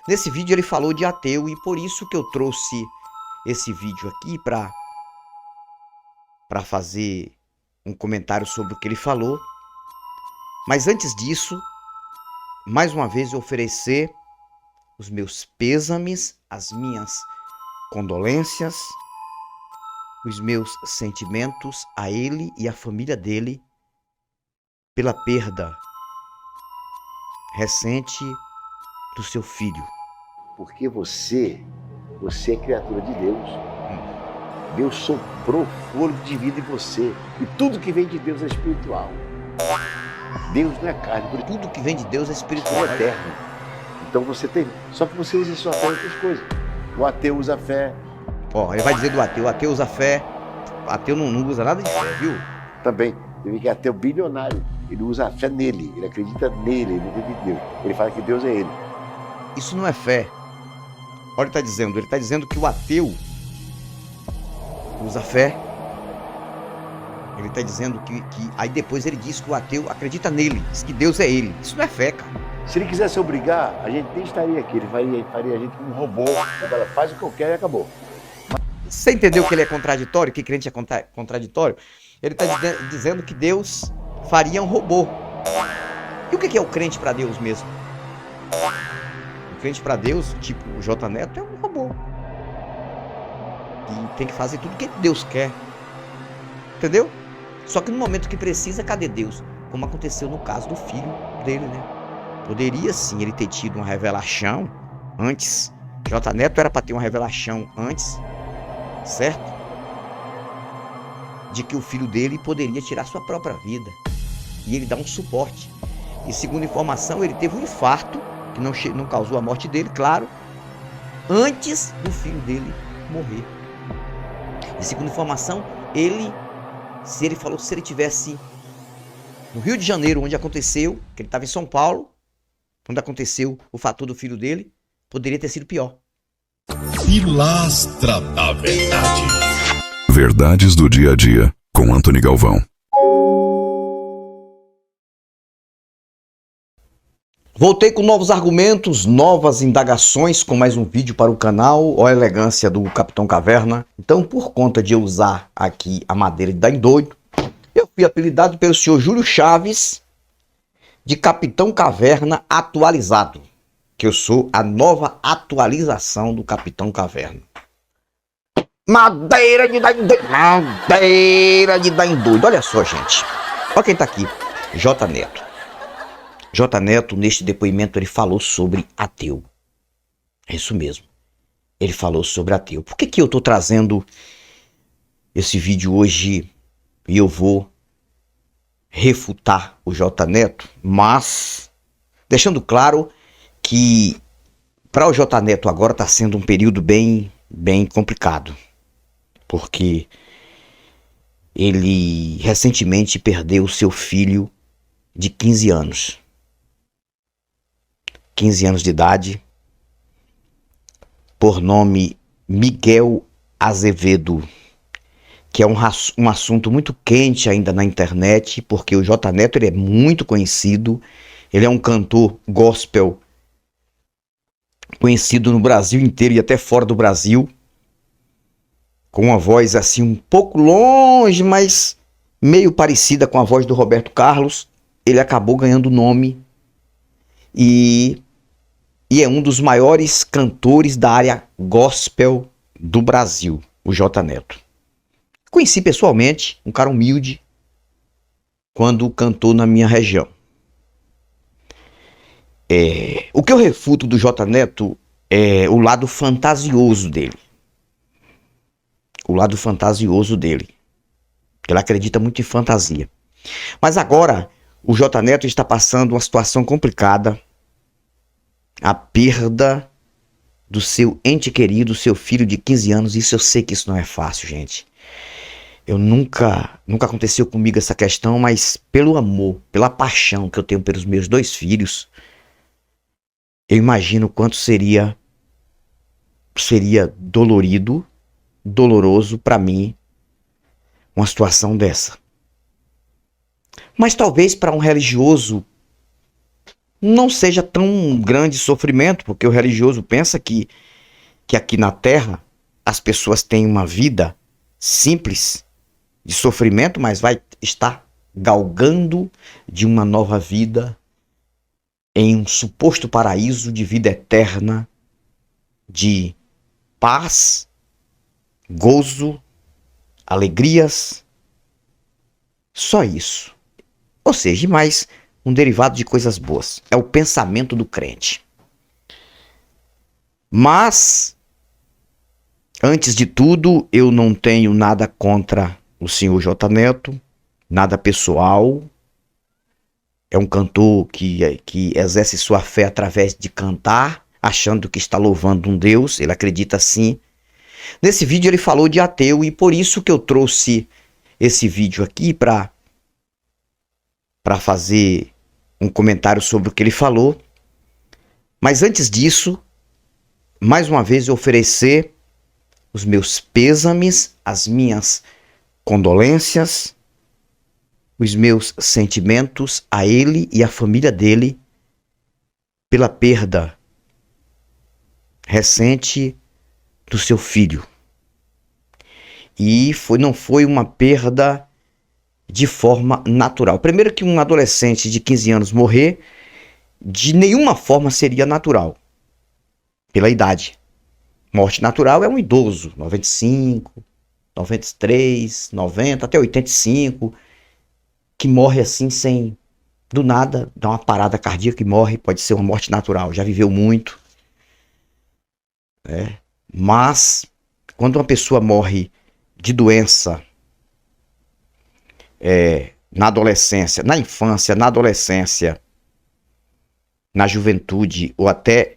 Nesse vídeo ele falou de ateu e por isso que eu trouxe esse vídeo aqui para fazer um comentário sobre o que ele falou. Mas antes disso, mais uma vez eu oferecer os meus pêsames, as minhas condolências, os meus sentimentos a ele e à família dele pela perda recente do seu filho. Porque você é criatura de Deus. Deus soprou fôlego de vida em você. E tudo que vem de Deus é espiritual. Deus não é carne, por Tudo que vem de Deus é espiritual. é eterno. Então você tem. Só que você usa sua fé em outras coisas. O ateu usa fé. Ó, ele vai dizer do ateu. O ateu usa fé. O ateu não usa nada de fé, viu? Também. Ele que é ateu bilionário. Ele usa a fé nele. Ele acredita nele. Ele não acredita em Deus. Ele fala que Deus é ele. Isso não é fé. Olha o que ele está dizendo que o ateu usa fé. Ele está dizendo que aí depois ele diz que o ateu acredita nele, diz que Deus é ele. Isso não é fé, cara. Se ele quisesse obrigar, a gente nem estaria aqui. Ele faria a gente como um robô. Ela faz o que eu quero e acabou. Você entendeu que ele é contraditório? Que crente é contraditório? Ele está dizendo que Deus faria um robô. E o que é o crente para Deus mesmo? O crente para Deus, tipo o J Neto, é um robô. E tem que fazer tudo que Deus quer. Entendeu? Só que no momento que precisa, cadê Deus? Como aconteceu no caso do filho dele, né? Poderia sim ele ter tido uma revelação antes. J Neto era para ter uma revelação antes, certo? De que o filho dele poderia tirar sua própria vida. E ele dá um suporte. E segundo informação, ele teve um infarto, que não causou a morte dele, claro, antes do filho dele morrer. E segundo informação, se ele tivesse no Rio de Janeiro, onde aconteceu, que ele estava em São Paulo, quando aconteceu o fator do filho dele, poderia ter sido pior. Pilastra da Verdade. Verdades do dia a dia, com Antony Galvão. Voltei com novos argumentos, novas indagações, com mais um vídeo para o canal. Olha a elegância do Capitão Caverna. Então, por conta de eu usar aqui a madeira de dar em doido, eu fui apelidado pelo senhor Júlio Chaves de Capitão Caverna atualizado. Que eu sou a nova atualização do Capitão Caverna. Madeira de dar em doido. Madeira de dar em doido. Olha só, gente. Olha quem tá aqui. J Neto. J Neto, neste depoimento, ele falou sobre ateu. É isso mesmo. Ele falou sobre ateu. Por que eu tô trazendo esse vídeo hoje e eu vou refutar o J Neto? Mas, deixando claro que para o J Neto agora está sendo um período bem complicado. Porque ele recentemente perdeu seu filho de 15 anos. 15 anos de idade, por nome Miguel Azevedo, que é um assunto muito quente ainda na internet, porque o J Neto ele é muito conhecido, ele é um cantor gospel conhecido no Brasil inteiro e até fora do Brasil, com uma voz assim um pouco longe, mas meio parecida com a voz do Roberto Carlos. Ele acabou ganhando nome e é um dos maiores cantores da área gospel do Brasil, o J Neto. Conheci pessoalmente, um cara humilde, quando cantou na minha região. O que eu refuto do J Neto é o lado fantasioso dele. O lado fantasioso dele. Ele acredita muito em fantasia. Mas agora, o J Neto está passando uma situação complicada. A perda do seu ente querido, seu filho de 15 anos. Isso eu sei que isso não é fácil, gente. Eu nunca aconteceu comigo essa questão, mas pelo amor, pela paixão que eu tenho pelos meus 2 filhos, eu imagino o quanto seria doloroso para mim uma situação dessa. Mas talvez para um religioso não seja tão grande sofrimento, porque o religioso pensa que aqui na Terra as pessoas têm uma vida simples de sofrimento, mas vai estar galgando de uma nova vida em um suposto paraíso de vida eterna, de paz, gozo, alegrias, só isso. Ou seja, mais um derivado de coisas boas. É o pensamento do crente. Mas, antes de tudo, eu não tenho nada contra o senhor J. Neto, nada pessoal. É um cantor que exerce sua fé através de cantar, achando que está louvando um Deus, ele acredita sim. Nesse vídeo ele falou de ateu e por isso que eu trouxe esse vídeo aqui para fazer um comentário sobre o que ele falou. Mas antes disso, mais uma vez eu oferecer os meus pêsames, as minhas condolências, os meus sentimentos a ele e à família dele pela perda recente do seu filho. E não foi uma perda de forma natural. Primeiro que um adolescente de 15 anos morrer, de nenhuma forma seria natural, pela idade. Morte natural é um idoso, 95, 93, 90, até 85, que morre assim sem, do nada, dá uma parada cardíaca e morre, pode ser uma morte natural, já viveu muito. Mas, quando uma pessoa morre de doença na adolescência, na infância, na adolescência, na juventude ou até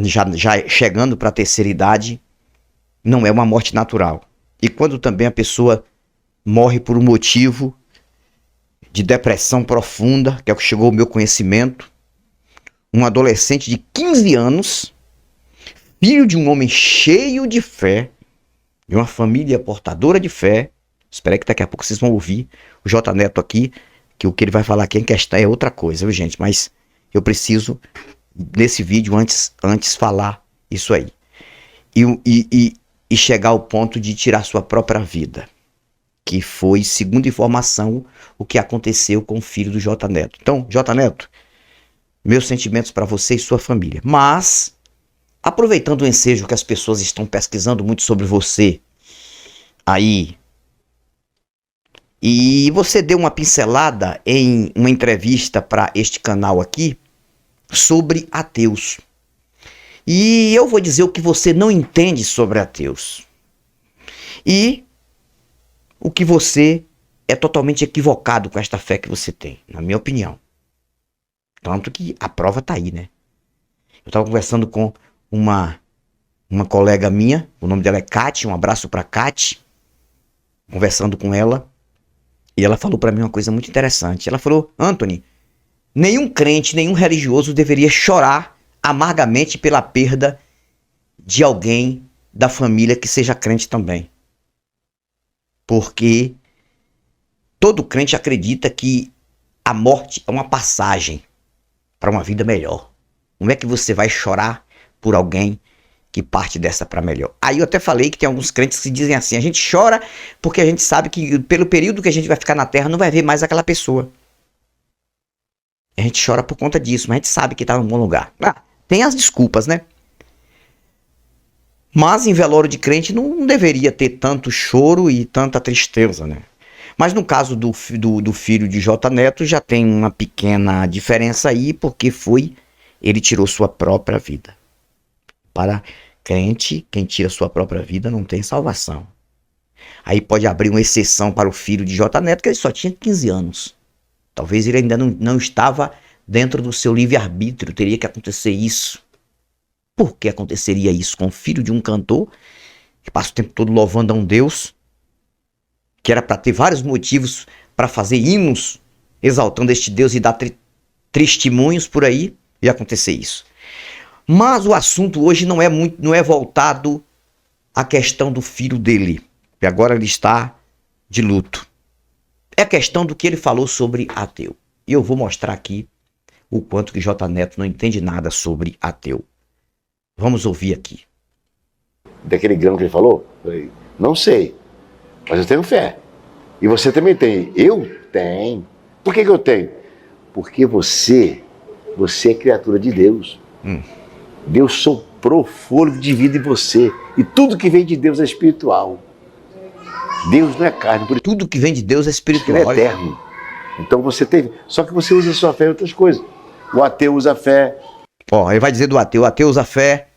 já chegando para a terceira idade, não é uma morte natural. E quando também a pessoa morre por um motivo de depressão profunda, que é o que chegou ao meu conhecimento, um adolescente de 15 anos, filho de um homem cheio de fé, de uma família portadora de fé. Espero que daqui a pouco vocês vão ouvir o J. Neto aqui, que o que ele vai falar aqui em questão é outra coisa, viu, gente? Mas eu preciso, nesse vídeo, antes falar isso aí. E chegar ao ponto de tirar sua própria vida. Que foi, segundo informação, o que aconteceu com o filho do J. Neto. Então, J. Neto, meus sentimentos para você e sua família. Mas, aproveitando o ensejo que as pessoas estão pesquisando muito sobre você aí, e você deu uma pincelada em uma entrevista para este canal aqui sobre ateus. E eu vou dizer o que você não entende sobre ateus. E o que você é totalmente equivocado com esta fé que você tem, na minha opinião. Tanto que a prova tá aí, né? Eu estava conversando com uma colega minha, o nome dela é Kate, um abraço para Kate, conversando com ela, e ela falou para mim uma coisa muito interessante. Ela falou: Anthony, nenhum crente, nenhum religioso deveria chorar amargamente pela perda de alguém da família que seja crente também. Porque todo crente acredita que a morte é uma passagem para uma vida melhor. Como é que você vai chorar por alguém que parte dessa para melhor? Aí eu até falei que tem alguns crentes que dizem assim: a gente chora porque a gente sabe que pelo período que a gente vai ficar na terra não vai ver mais aquela pessoa. A gente chora por conta disso, mas a gente sabe que tá num bom lugar. Tem as desculpas, né? Mas em velório de crente não deveria ter tanto choro e tanta tristeza, né? Mas no caso do filho de J. Neto já tem uma pequena diferença aí, porque ele tirou sua própria vida. Para crente, quem tira sua própria vida não tem salvação. Aí pode abrir uma exceção para o filho de J. Neto, que ele só tinha 15 anos. Talvez ele ainda não estava dentro do seu livre-arbítrio, teria que acontecer isso. Por que aconteceria isso com o filho de um cantor que passa o tempo todo louvando a um Deus, que era para ter vários motivos para fazer hinos exaltando este Deus e dar testemunhos por aí, e acontecer isso? Mas o assunto hoje não é voltado à questão do filho dele, que agora ele está de luto. É a questão do que ele falou sobre ateu. E eu vou mostrar aqui o quanto que J. Neto não entende nada sobre ateu. Vamos ouvir aqui. Daquele grão que ele falou? Eu falei, não sei, mas eu tenho fé. E você também tem. Eu tenho. Por que eu tenho? Porque você é criatura de Deus. Deus soprou fôlego de vida em você. E tudo que vem de Deus é espiritual. Deus não é carne, por isso Tudo que vem de Deus é que espiritual. ele é eterno. Então você teve. Só que você usa a sua fé em outras coisas. O ateu usa a fé. Ó, ele vai dizer do ateu. O ateu usa fé.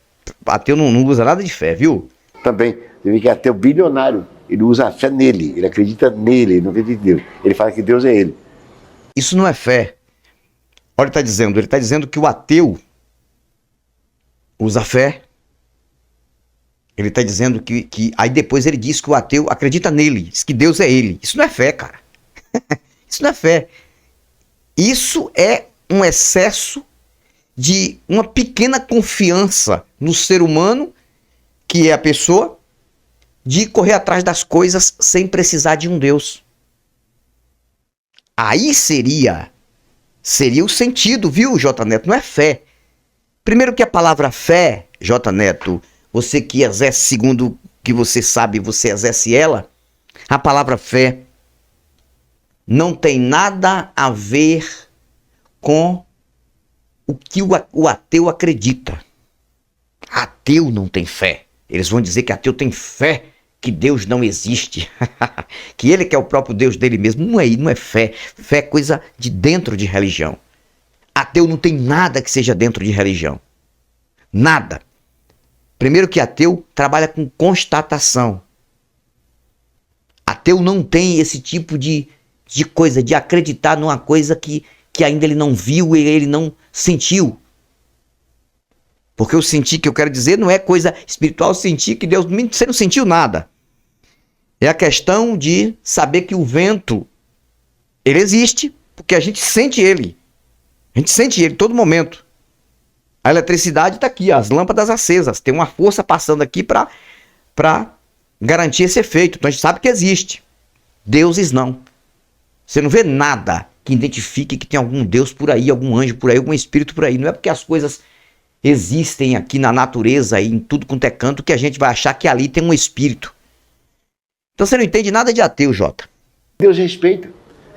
O ateu não usa nada de fé, viu? Também. Você vê que é ateu bilionário. Ele usa a fé nele. Ele acredita nele. Ele não acredita em Deus. Ele fala que Deus é ele. Isso não é fé. Olha, ele está dizendo. Ele está dizendo que o ateu usa fé. Ele está dizendo que... Aí depois ele diz que o ateu acredita nele. Diz que Deus é ele. Isso não é fé, cara. Isso não é fé. Isso é um excesso de uma pequena confiança no ser humano, que é a pessoa, de correr atrás das coisas sem precisar de um Deus. Aí seria o sentido, viu, J. Neto? Não é fé. Primeiro que a palavra fé, J. Neto, você que exerce segundo que você sabe, você exerce ela, a palavra fé não tem nada a ver com o que o ateu acredita. Ateu não tem fé. Eles vão dizer que ateu tem fé que Deus não existe. Que ele que é o próprio Deus dele mesmo. Não é fé. Fé é coisa de dentro de religião. Ateu não tem nada que seja dentro de religião. Nada. Primeiro que ateu trabalha com constatação. Ateu não tem esse tipo de coisa, de acreditar numa coisa que ainda ele não viu e ele não sentiu. Porque eu sentir, que eu quero dizer, não é coisa espiritual, sentir que Deus... Você não sentiu nada. É a questão de saber que o vento, ele existe, porque a gente sente ele. A gente sente ele todo momento. A eletricidade está aqui, as lâmpadas acesas. Tem uma força passando aqui para garantir esse efeito. Então a gente sabe que existe. Deuses não. Você não vê nada que identifique que tem algum Deus por aí, algum anjo por aí, algum espírito por aí. Não é porque as coisas existem aqui na natureza e em tudo quanto é canto que a gente vai achar que ali tem um espírito. Então você não entende nada de ateu, Jota. Deus respeita.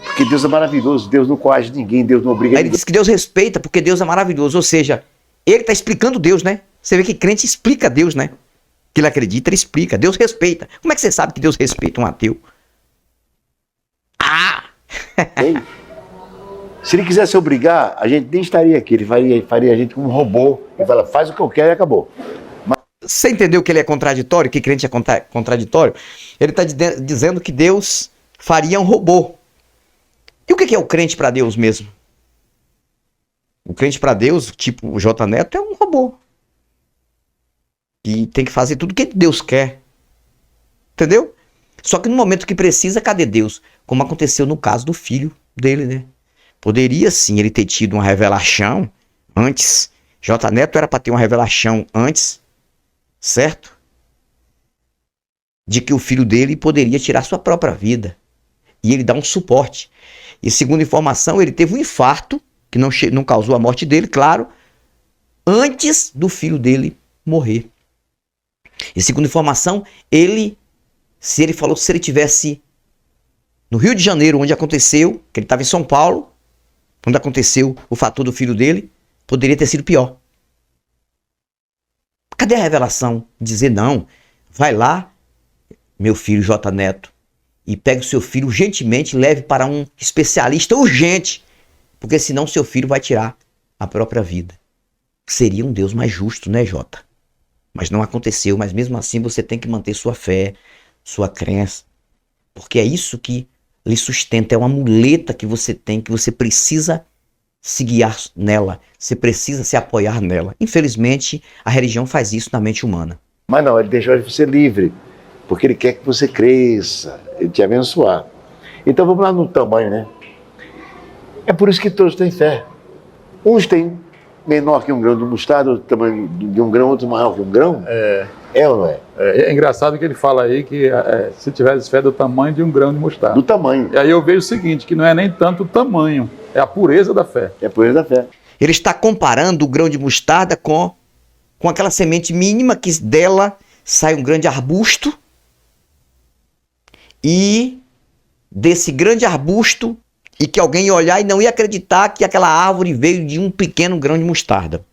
Porque Deus é maravilhoso. Deus não coage ninguém. Deus não obriga Aí ele ninguém. diz que Deus respeita porque Deus é maravilhoso. Ou seja, ele está explicando Deus, né? Você vê que crente explica Deus, né? Que ele acredita, ele explica. Deus respeita. Como é que você sabe que Deus respeita um ateu? Ah! Ei, se ele quisesse obrigar, a gente nem estaria aqui. Ele faria a gente como um robô. Ele fala, faz o que eu quero e acabou. Você entendeu que ele é contraditório? Que crente é contraditório? Ele está dizendo que Deus faria um robô. E o que é o crente para Deus mesmo? O crente para Deus, tipo o J. Neto, é um robô. E tem que fazer tudo o que Deus quer. Entendeu? Só que no momento que precisa, cadê Deus? Como aconteceu no caso do filho dele, né? Poderia sim ele ter tido uma revelação antes. J. Neto era para ter uma revelação antes, certo? De que o filho dele poderia tirar sua própria vida. E ele dá um suporte. E segundo informação, ele teve um infarto, que não causou a morte dele, claro, antes do filho dele morrer. E segundo informação, se ele tivesse no Rio de Janeiro, onde aconteceu, que ele estava em São Paulo, onde aconteceu o fator do filho dele, poderia ter sido pior. Cadê a revelação? Dizer não, vai lá, meu filho J. Neto, e pegue o seu filho urgentemente, leve para um especialista urgente, porque senão seu filho vai tirar a própria vida. Seria um Deus mais justo, né, Jota? Mas não aconteceu, mas mesmo assim você tem que manter sua fé, sua crença, porque é isso que lhe sustenta, é uma muleta que você tem, que você precisa se guiar nela, você precisa se apoiar nela. Infelizmente, a religião faz isso na mente humana. Mas não, ele deixou você livre, porque ele quer que você cresça, ele te abençoar. Então vamos lá no tamanho, né? É por isso que todos têm fé. Uns têm menor que um grão de mostarda, outro tamanho de um grão, outro maior que um grão. É ou não é? É engraçado que ele fala aí que se tivesse fé do tamanho de um grão de mostarda. Do tamanho. E aí eu vejo o seguinte, que não é nem tanto o tamanho, é a pureza da fé. É a pureza da fé. Ele está comparando o grão de mostarda com aquela semente mínima que dela sai um grande arbusto. E desse grande arbusto, e que alguém ia olhar e não ia acreditar que aquela árvore veio de um pequeno grão de mostarda.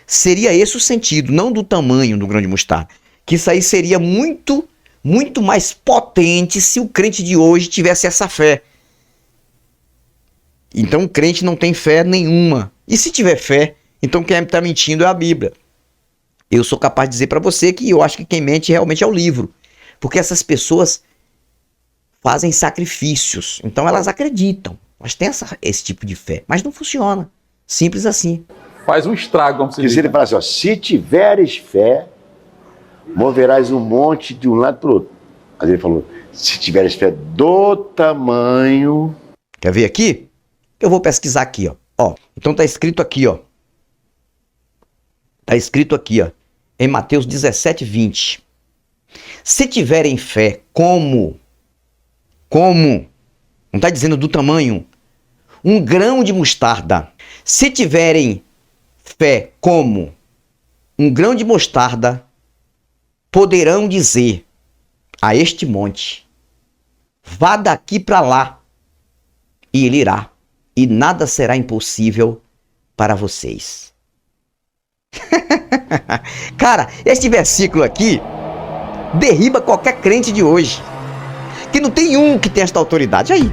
Seria esse o sentido, não do tamanho do grão de mostarda. Que isso aí seria muito, muito mais potente se o crente de hoje tivesse essa fé. Então o crente não tem fé nenhuma. E se tiver fé, então quem está mentindo é a Bíblia. Eu sou capaz de dizer para você que eu acho que quem mente realmente é o livro. Porque essas pessoas fazem sacrifícios. Então elas acreditam. Elas têm esse tipo de fé. Mas não funciona. Simples assim. Faz um estrago, como se diz. Ele fala assim, ó, se tiveres fé, moverás um monte de um lado para o outro. Mas ele falou, se tiveres fé do tamanho... Quer ver aqui? Eu vou pesquisar aqui, ó. Então tá escrito aqui, ó. Tá escrito aqui, ó. Em Mateus 17, 20. Se tiverem fé como, não está dizendo do tamanho, um grão de mostarda. Se tiverem fé como um grão de mostarda, poderão dizer a este monte, vá daqui para lá, e ele irá, e nada será impossível para vocês. Cara, este versículo aqui derriba qualquer crente de hoje. Que não tem um que tem esta autoridade aí.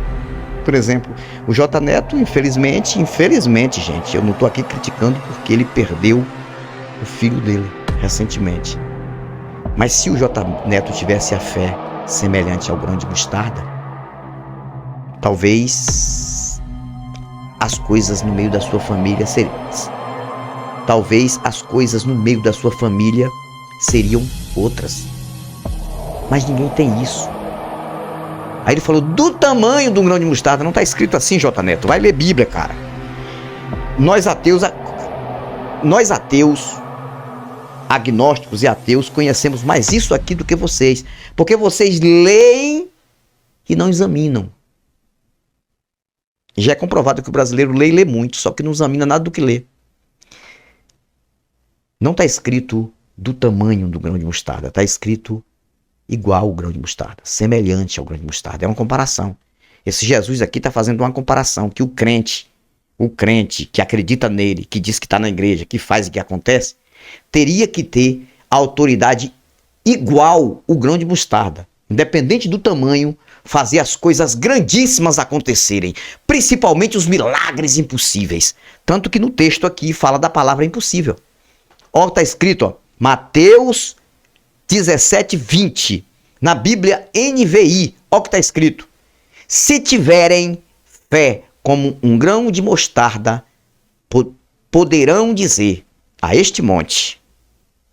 Por exemplo, o J. Neto, infelizmente, gente, eu não tô aqui criticando porque ele perdeu o filho dele recentemente. Mas se o J. Neto tivesse a fé semelhante ao grão de mostarda, talvez as coisas no meio da sua família seriam outras. Mas ninguém tem isso. Aí ele falou do tamanho de um grão de mostarda. Não está escrito assim, J. Neto. Vai ler Bíblia, cara. Nós ateus, agnósticos e ateus, conhecemos mais isso aqui do que vocês. Porque vocês leem e não examinam. Já é comprovado que o brasileiro lê e lê muito, só que não examina nada do que lê. Não está escrito do tamanho do grão de mostarda. Está escrito igual ao grão de mostarda, semelhante ao grão de mostarda. É uma comparação. Esse Jesus aqui está fazendo uma comparação que o crente que acredita nele, que diz que está na igreja, que faz e que acontece, teria que ter a autoridade igual o grão de mostarda. Independente do tamanho, fazer as coisas grandíssimas acontecerem, principalmente os milagres impossíveis. Tanto que no texto aqui fala da palavra impossível. Ó, está escrito, ó, Mateus 17, 20. Na Bíblia NVI, ó o que está escrito. Se tiverem fé como um grão de mostarda, poderão dizer a este monte,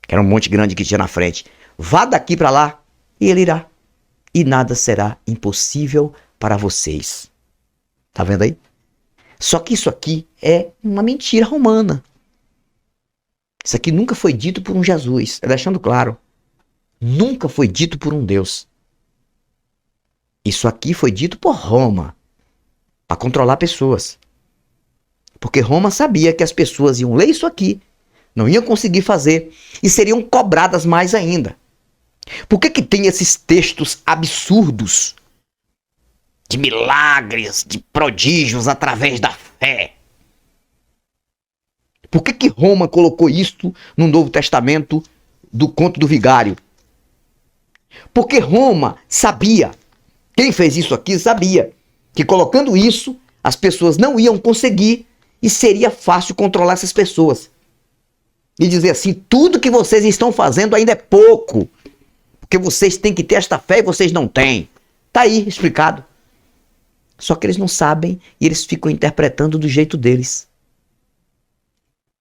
que era um monte grande que tinha na frente, vá daqui para lá, e ele irá. E nada será impossível para vocês. Tá vendo aí? Só que isso aqui é uma mentira romana. Isso aqui nunca foi dito por um Jesus, deixando claro. Nunca foi dito por um Deus. Isso aqui foi dito por Roma, para controlar pessoas. Porque Roma sabia que as pessoas iam ler isso aqui, não iam conseguir fazer e seriam cobradas mais ainda. Por que tem esses textos absurdos de milagres, de prodígios através da fé? Por que Roma colocou isso no Novo Testamento do Conto do Vigário? Porque Roma sabia, quem fez isso aqui sabia, que colocando isso, as pessoas não iam conseguir e seria fácil controlar essas pessoas. E dizer assim, tudo que vocês estão fazendo ainda é pouco, porque vocês têm que ter esta fé e vocês não têm. Tá aí explicado. Só que eles não sabem e eles ficam interpretando do jeito deles.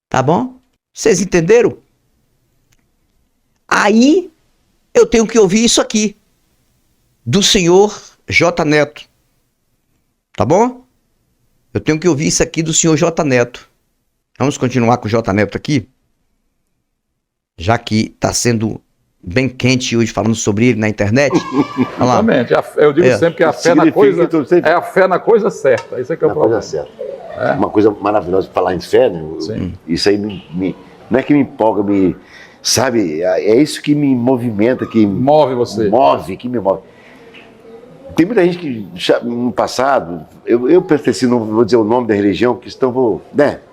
Tá bom? Vocês entenderam? Aí eu tenho que ouvir isso aqui do senhor J. Neto. Tá bom? Eu tenho que ouvir isso aqui do senhor J. Neto. Vamos continuar com o J. Neto aqui? Já que está sendo bem quente hoje falando sobre ele na internet. Exatamente. Eu digo sempre que a fé na coisa é a fé na coisa certa. Isso é que é o problema. Coisa certa. uma coisa maravilhosa falar em fé, né? Isso aí não é que me empolga, sabe? É isso que me movimenta, que Move você. que me move. Tem muita gente que, no passado, eu pertenci, não vou dizer o nome da religião, porque senão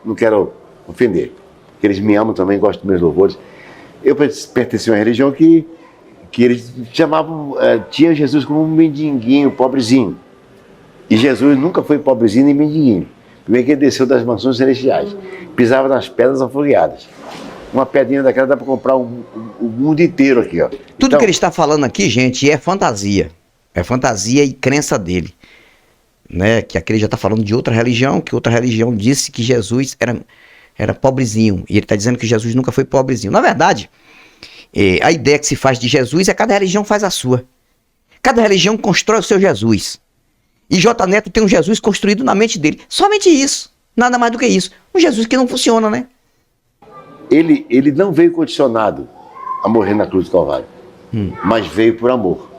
não quero ofender. Porque eles me amam também, gostam dos meus louvores. Eu pertenci a uma religião que eles chamavam, tinha Jesus como um mendiguinho, pobrezinho. E Jesus nunca foi pobrezinho nem mendiguinho. Primeiro que ele desceu das mansões celestiais, pisava nas pedras afogueadas. Uma pedrinha daquela dá para comprar o mundo inteiro aqui, ó. Tudo Então, que ele está falando aqui, gente, é fantasia. É fantasia e crença dele. Né? Que aquele já está falando de outra religião, que outra religião disse que Jesus era pobrezinho. E ele está dizendo que Jesus nunca foi pobrezinho. Na verdade, a ideia que se faz de Jesus é que cada religião faz a sua. Cada religião constrói o seu Jesus. E J. Neto tem um Jesus construído na mente dele. Somente isso. Nada mais do que isso. Um Jesus que não funciona, né? ele não veio condicionado a morrer na cruz do Calvário, mas veio por amor.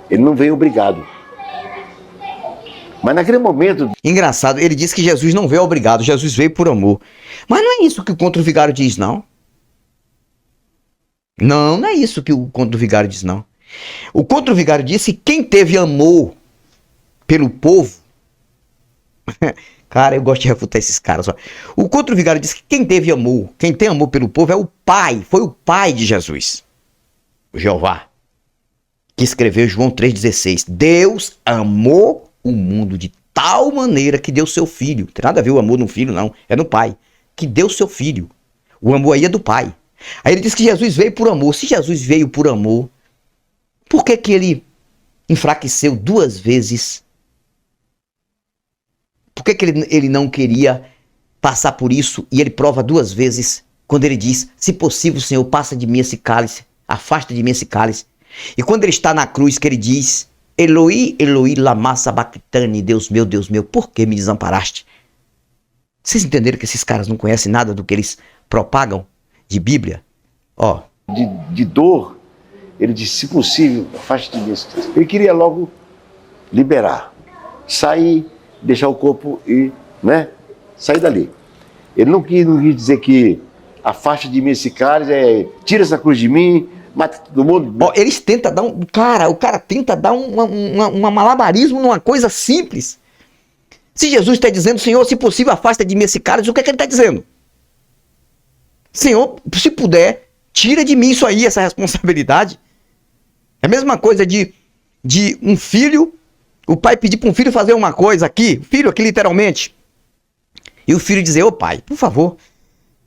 Ele não veio obrigado. Mas naquele momento... Engraçado, ele disse que Jesus não veio obrigado, Jesus veio por amor. Mas não é isso que o conto do vigário diz, não. Não é isso que o conto do vigário diz, não. O conto do vigário diz que quem teve amor pelo povo... Cara, eu gosto de refutar esses caras. Ó. O conto do vigário diz que quem teve amor, quem tem amor pelo povo é o Pai, foi o Pai de Jesus. O Jeová, que escreveu João 3,16. Deus amou o mundo de tal maneira que deu seu filho. Não tem nada a ver o amor no filho, não. É no Pai. Que deu seu filho. O amor aí é do Pai. Aí ele diz que Jesus veio por amor. Se Jesus veio por amor, por que ele enfraqueceu 2 vezes? Por que ele não queria passar por isso e ele prova 2 vezes quando ele diz, se possível, Senhor, passa de mim esse cálice, afasta de mim esse cálice. E quando ele está na cruz que ele diz, Eloi, Eloi, lama sabachthani, Deus meu, por que me desamparaste? Vocês entenderam que esses caras não conhecem nada do que eles propagam de Bíblia? Ó. De dor, ele disse, se possível, afaste de mim esse cálice. Ele queria logo liberar, sair, deixar o corpo e, sair dali. Ele não quis dizer que afaste de mim esse cálice, tira essa cruz de mim, mata todo mundo. Ó, eles tentam dar o cara tenta dar um malabarismo numa coisa simples. Se Jesus está dizendo, Senhor, se possível, afasta de mim esse cálice, o que é que ele está dizendo? Senhor, se puder, tira de mim isso aí, essa responsabilidade. É a mesma coisa de um filho, o pai pedir para um filho fazer uma coisa aqui, filho aqui literalmente, e o filho dizer, ô pai, por favor,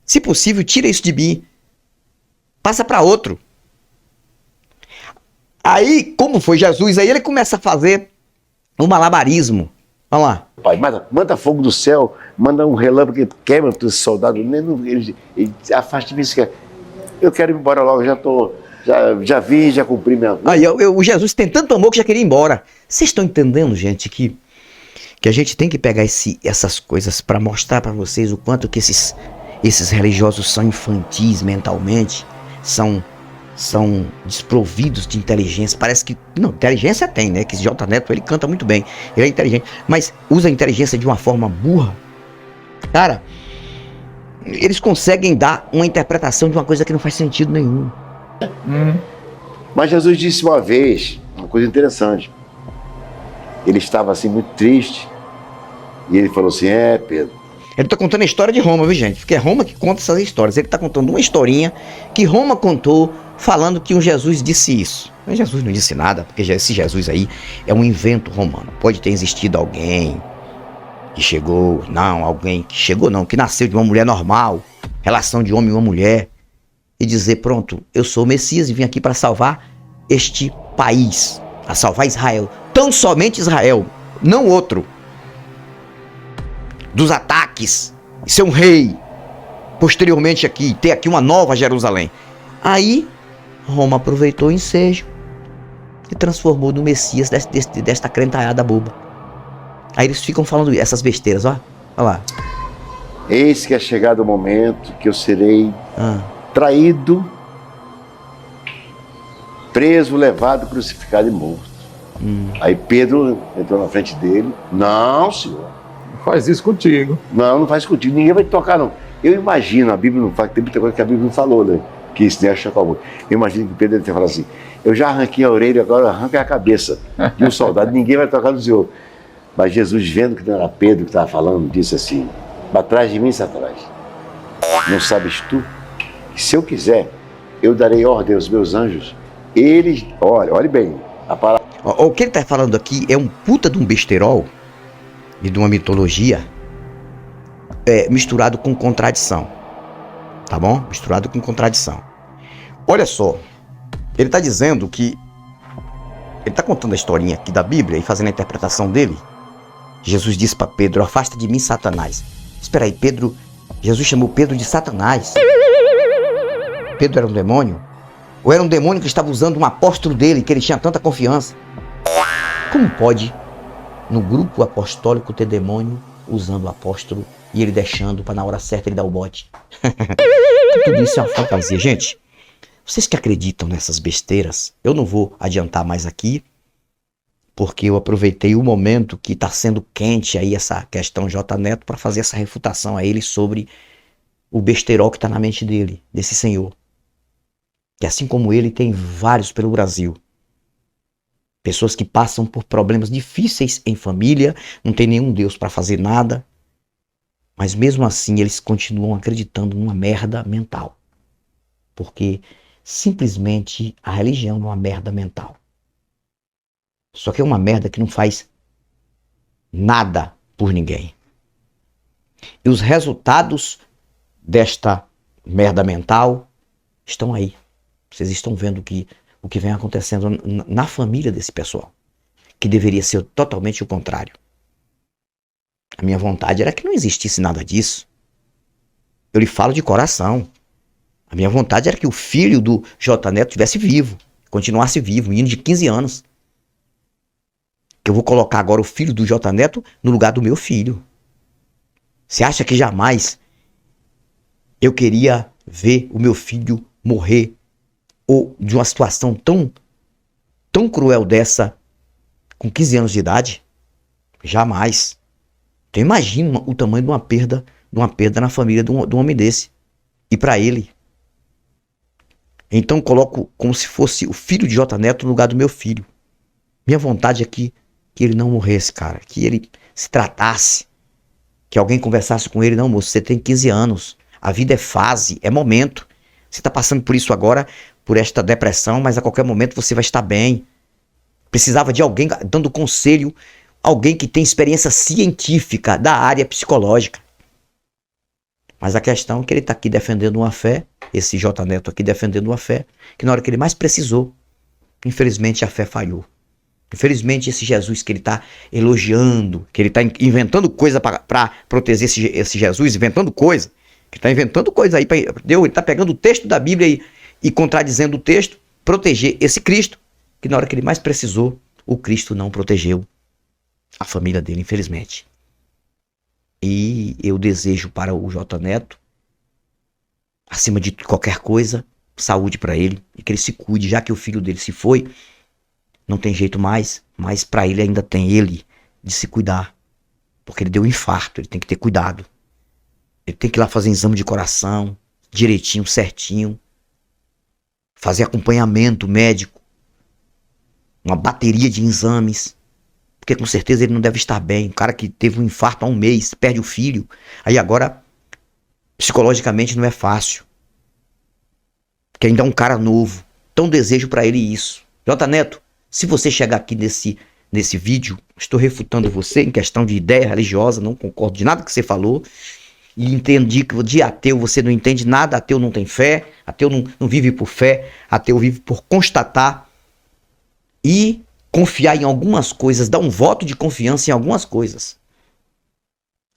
se possível, tira isso de mim, passa para outro. Aí, como foi Jesus, aí ele começa a fazer um malabarismo. Vamos lá. Pai, manda fogo do céu, manda um relâmpago que queima os soldados, ele afaste de mim esse cálice. Eu quero ir embora logo, já vi, já cumpri minha... Aí, o Jesus tem tanto amor que já queria ir embora. Vocês estão entendendo, gente, que a gente tem que pegar essas coisas para mostrar para vocês o quanto que esses religiosos são infantis mentalmente, são desprovidos de inteligência. Parece que... Não, inteligência tem, né? Que esse J. Neto, ele canta muito bem, ele é inteligente, mas usa a inteligência de uma forma burra. Cara, eles conseguem dar uma interpretação de uma coisa que não faz sentido nenhum. Mas Jesus disse uma vez, uma coisa interessante. Ele estava assim muito triste, e ele falou assim, Pedro... Ele está contando a história de Roma, viu, gente? Porque é Roma que conta essas histórias. Ele está contando uma historinha que Roma contou, falando que um Jesus disse isso. Mas Jesus não disse nada, porque esse Jesus aí é um invento romano. Pode ter existido alguém que chegou, que nasceu de uma mulher normal, relação de homem e uma mulher, e dizer, pronto, eu sou o Messias e vim aqui para salvar este país, a salvar Israel. Tão somente Israel, não outro. Dos ataques, e ser um rei, posteriormente aqui, ter aqui uma nova Jerusalém. Aí, Roma aproveitou o ensejo e transformou no Messias desta crentalhada boba. Aí eles ficam falando essas besteiras, ó. Olha lá. Eis que é chegado o momento que eu serei traído, preso, levado, crucificado e morto. Aí Pedro entrou na frente dele. Não, senhor. faz isso contigo. Não, não faz contigo, ninguém vai te tocar, não. Eu imagino, a Bíblia não fala, tem muita coisa que a Bíblia não falou, né? Que isso nem é chocar muito. Eu imagino que Pedro deve ter falado assim: eu já arranquei a orelha, agora arranca a cabeça de um soldado, ninguém vai tocar no Senhor. Mas Jesus, vendo que não era Pedro que estava falando, disse assim: para trás de mim, Satanás. Não sabes tu que se eu quiser, eu darei ordem aos meus anjos. Eles, olhe bem, a palavra. O que ele está falando aqui é um puta de um besterol e de uma mitologia misturado com contradição. Tá bom? Misturado com contradição. Olha só, ele está dizendo que... Ele está contando a historinha aqui da Bíblia e fazendo a interpretação dele. Jesus disse para Pedro: afasta de mim, Satanás. Espera aí, Pedro... Jesus chamou Pedro de Satanás. Pedro era um demônio? Ou era um demônio que estava usando um apóstolo dele, que ele tinha tanta confiança? Como pode, no grupo apostólico, ter demônio usando o apóstolo e ele deixando para na hora certa ele dar o bote? Tudo isso é uma fantasia. Gente, vocês que acreditam nessas besteiras, eu não vou adiantar mais aqui, porque eu aproveitei o momento que está sendo quente aí essa questão J. Neto para fazer essa refutação a ele sobre o besterol que está na mente dele, desse senhor. Que assim como ele, tem vários pelo Brasil. Pessoas que passam por problemas difíceis em família, não tem nenhum Deus para fazer nada, mas mesmo assim eles continuam acreditando numa merda mental. Porque simplesmente a religião é uma merda mental. Só que é uma merda que não faz nada por ninguém. E os resultados desta merda mental estão aí. Vocês estão vendo o que vem acontecendo na família desse pessoal. Que deveria ser totalmente o contrário. A minha vontade era que não existisse nada disso. Eu lhe falo de coração. A minha vontade era que o filho do J. Neto estivesse vivo. Continuasse vivo, um menino de 15 anos. Que eu vou colocar agora o filho do J. Neto no lugar do meu filho. Você acha que jamais eu queria ver o meu filho morrer ou de uma situação tão cruel dessa com 15 anos de idade? Jamais. Então imagina o tamanho de uma perda na família de um homem desse. E para ele. Então coloco como se fosse o filho de J. Neto no lugar do meu filho. Minha vontade é que ele não morresse, cara. Que ele se tratasse. Que alguém conversasse com ele. Não, moço, você tem 15 anos. A vida é fase, é momento. Você está passando por isso agora, por esta depressão, mas a qualquer momento você vai estar bem. Precisava de alguém dando conselho. Alguém que tem experiência científica da área psicológica. Mas a questão é que ele está aqui defendendo uma fé. Esse J. Neto aqui defendendo uma fé. Que na hora que ele mais precisou, infelizmente a fé falhou. Infelizmente esse Jesus que ele está elogiando, que ele está inventando coisa para proteger esse Jesus, inventando coisa, que está inventando coisa aí, ele está pegando o texto da Bíblia e contradizendo o texto, proteger esse Cristo, que na hora que ele mais precisou, o Cristo não protegeu a família dele, infelizmente. E eu desejo para o J. Neto, acima de qualquer coisa, saúde para ele, e que ele se cuide, já que o filho dele se foi. Não tem jeito mais, mas para ele ainda tem ele de se cuidar. Porque ele deu um infarto, ele tem que ter cuidado. Ele tem que ir lá fazer exame de coração, direitinho, certinho. Fazer acompanhamento médico. Uma bateria de exames. Porque com certeza ele não deve estar bem. Um cara que teve um infarto há um mês, perde o filho. Aí agora, psicologicamente não é fácil. Porque ainda é um cara novo. Então desejo para ele isso. J. Neto, se você chegar aqui nesse vídeo, estou refutando você em questão de ideia religiosa, não concordo de nada que você falou, e entendi que de ateu você não entende nada, ateu não tem fé, ateu não vive por fé, ateu vive por constatar e confiar em algumas coisas, dar um voto de confiança em algumas coisas.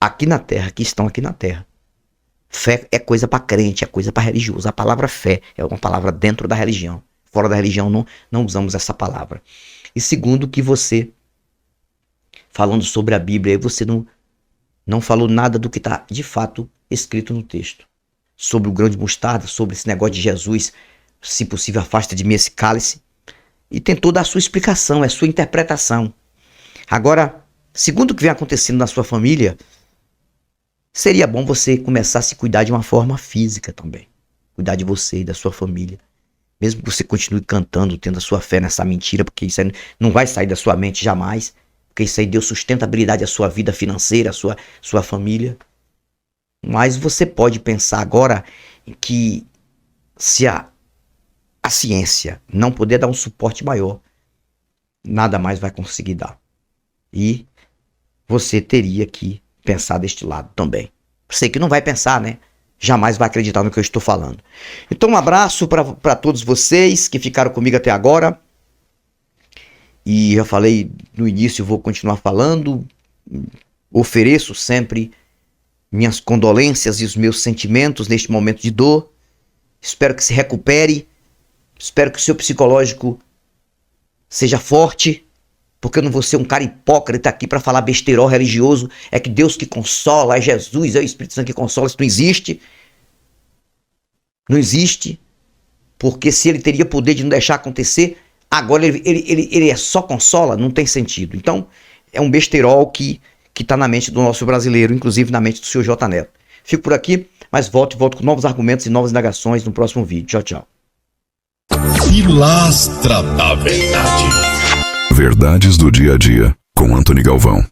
Aqui na Terra, que estão aqui na Terra. Fé é coisa para crente, é coisa para religioso. A palavra fé é uma palavra dentro da religião. Fora da religião não usamos essa palavra. E segundo, que você, falando sobre a Bíblia, você não falou nada do que está de fato escrito no texto. Sobre o grão de mostarda, sobre esse negócio de Jesus, se possível afasta de mim esse cálice. E tem toda a sua explicação, é a sua interpretação. Agora, segundo o que vem acontecendo na sua família, seria bom você começar a se cuidar de uma forma física também. Cuidar de você e da sua família. Mesmo que você continue cantando, tendo a sua fé nessa mentira, porque isso aí não vai sair da sua mente jamais. Porque isso aí deu sustentabilidade à sua vida financeira, à sua família. Mas você pode pensar agora que se a ciência não puder dar um suporte maior, nada mais vai conseguir dar. E você teria que pensar deste lado também. Sei que não vai pensar, né? Jamais vai acreditar no que eu estou falando. Então um abraço para todos vocês que ficaram comigo até agora. E já falei no início, vou continuar falando. Ofereço sempre minhas condolências e os meus sentimentos neste momento de dor. Espero que se recupere. Espero que o seu psicológico seja forte. Porque eu não vou ser um cara hipócrita aqui para falar besteirol religioso. É que Deus que consola, é Jesus, é o Espírito Santo que consola. Isso não existe. Não existe. Porque se ele teria poder de não deixar acontecer, agora ele é só consola, não tem sentido. Então, é um besteirol que está na mente do nosso brasileiro, inclusive na mente do Sr. J. Neto. Fico por aqui, mas volto com novos argumentos e novas indagações no próximo vídeo. Tchau, tchau. Pilastra da Verdade. Verdades do dia a dia, com Antony Galvão.